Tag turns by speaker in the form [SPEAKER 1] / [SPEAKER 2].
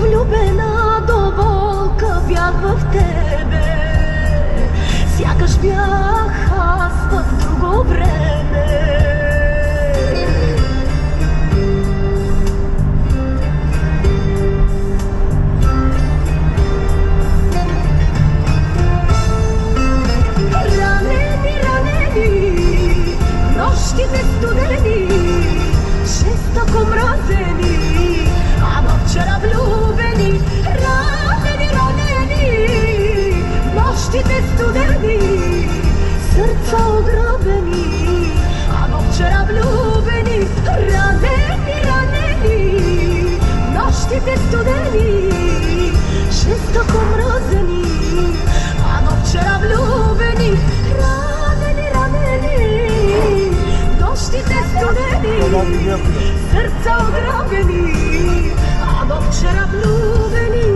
[SPEAKER 1] влюбена до болка бях в тебе. Сякаш бях аз в друго време. Ранени, ранени, нощите студени, жестоко мразени, ама вчера влюбени. Ранени, ранени, нощите студени, сърца ограбени, ама вчера влюбени. Ранени, ранени, нощите студени, жестоко мразени, ама вчера влюбени. Ранени, ранени, нощите студени, сърца ограбени, ама вчера влюбени.